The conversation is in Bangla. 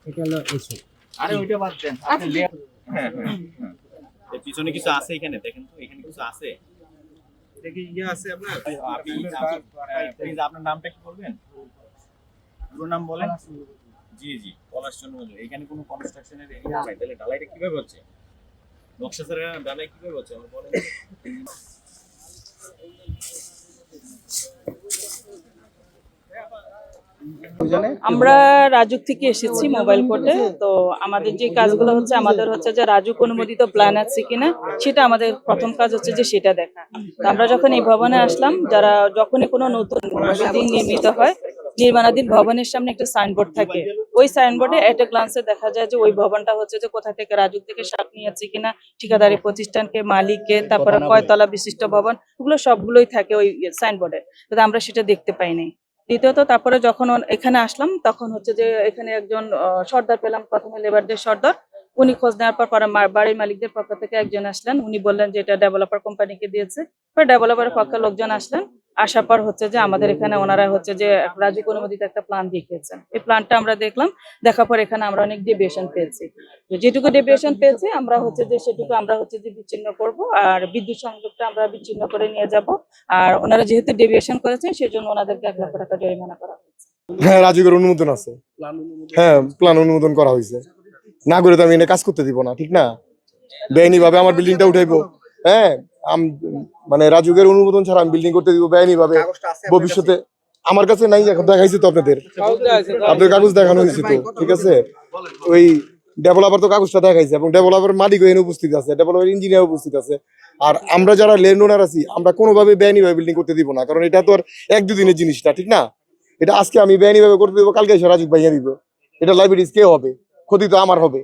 এটা হলো এসো। আরে ওইটা বাদ দেন, আপনি লেয়ার। হ্যাঁ হ্যাঁ হ্যাঁ। এর পিছনে কিছু আছে, এখানে দেখেন তো, এখানে কিছু আছে। এটা কি ইয়ে আছে আপনার? আপনি প্লিজ আপনার নামটা কি বলবেন? পুরো নাম বলেন। জি জি, পলাশ চন্দ্র মজুমদার। এখানে কোনো কনস্ট্রাকশনের এরিয়া নাই, তাহলে ঢালাইটা কিভাবে হচ্ছে? নকশা ছাড়া ঢালাই কিভাবে হচ্ছে আমার বলেন। আমরা রাজুক থেকে এসেছি মোবাইল কোর্টে। তো আমাদের যে কাজগুলো হচ্ছে, আমাদের হচ্ছে যে রাজুক অনুমোদিত প্ল্যান আছে কিনা সেটা আমাদের প্রথম কাজ হচ্ছে যে সেটা দেখা। তো আমরা যখন এই ভবনে আসলাম, যারা যখনই কোনো নতুন বিল্ডিং নির্মিত হয়, নির্মাণাধীন ভবনের সামনে একটা সাইনবোর্ড থাকে। ওই সাইনবোর্ডে এট এ গ্লান্সে দেখা যায় যে ওই ভবনটা হচ্ছে যে কোথা থেকে রাজুক থেকে সাপ নিয়েছে কিনা, ঠিকাদারি প্রতিষ্ঠানকে, মালিককে, তারপরে কয়তলা বিশিষ্ট ভবন, ওগুলো সবগুলোই থাকে ওই সাইনবোর্ডে। কিন্তু আমরা সেটা দেখতে পাইনি। দ্বিতীয়ত তারপরে যখন এখানে আসলাম, তখন হচ্ছে যে এখানে একজন সর্দার পেলাম, প্রথমে লেবারদের সর্দার। উনি খোঁজ নেওয়ার পর পরে বাড়ির মালিকদের পক্ষ থেকে একজন আসলেন। উনি বললেন যে এটা ডেভেলপার কোম্পানিকে দিয়েছে। পরে ডেভেলপারের পক্ষে লোকজন আসলেন। আসার পর হচ্ছে যে আমাদের এখানে ওনারা হচ্ছে যে রাজুক অনুমোদিত একটা প্ল্যান দেখিয়েছেন। এই প্ল্যানটা আমরা দেখলাম। দেখার পর এখানে আমরা অনেক ডেভিয়েশন পেয়েছি। যেটুকু ডেভিয়েশন পেয়েছি আমরা হচ্ছে যে সেটুকু আমরা হচ্ছে যে বিচ্ছিন্ন করব, আর বিদ্যুৎ সংযোগটা আমরা বিচ্ছিন্ন করে নিয়ে যাব। আর ওনারা যেহেতু ডেভিয়েশন করেছেন, সেজন্য ওনাদেরকে 1 লক্ষ টাকা জরিমানা করা হয়েছে। হ্যাঁ, রাজুকের অনুমোদন আছে। হ্যাঁ, প্ল্যান অনুমোদন করা হয়েছে। না করে তো আমি এনে কাজ করতে দিব না, ঠিক না? বেআইনি ভাবে আমার বিল্ডিংটা উঠাইবো। হ্যাঁ, মানে রাজুকের অনুমোদন ছাড়া আমি বিল্ডিং করতে দিব বেআইনি ভাবে ভবিষ্যতে? আমার কাছে নাই, এখন দেখাইছি তো আপনাদের, আপনাদের কাগজ দেখানো হয়েছে তো, ঠিক আছে? ওই ডেভেলপার তো কাগজটা দেখাইছে, এবং ডেভেলপার মালিক এখানে উপস্থিত আছে, ডেভেলপার ইঞ্জিনিয়ার উপস্থিত আছে। আর আমরা যারা ল্যান্ড ওনার আছি, আমরা কোনোভাবে বেআইনি ভাবে বিল্ডিং করতে দিব না, কারণ এটা তো আর 1-2 দিনের জিনিসটা, ঠিক না? এটা আজকে আমি বেআইনি ভাবে করতে দিব, কালকে এসে রাজুক ভাইয়া দিব। এটা লাইব্রেরিজ কে হবে? ক্ষতি তো আমার হবে।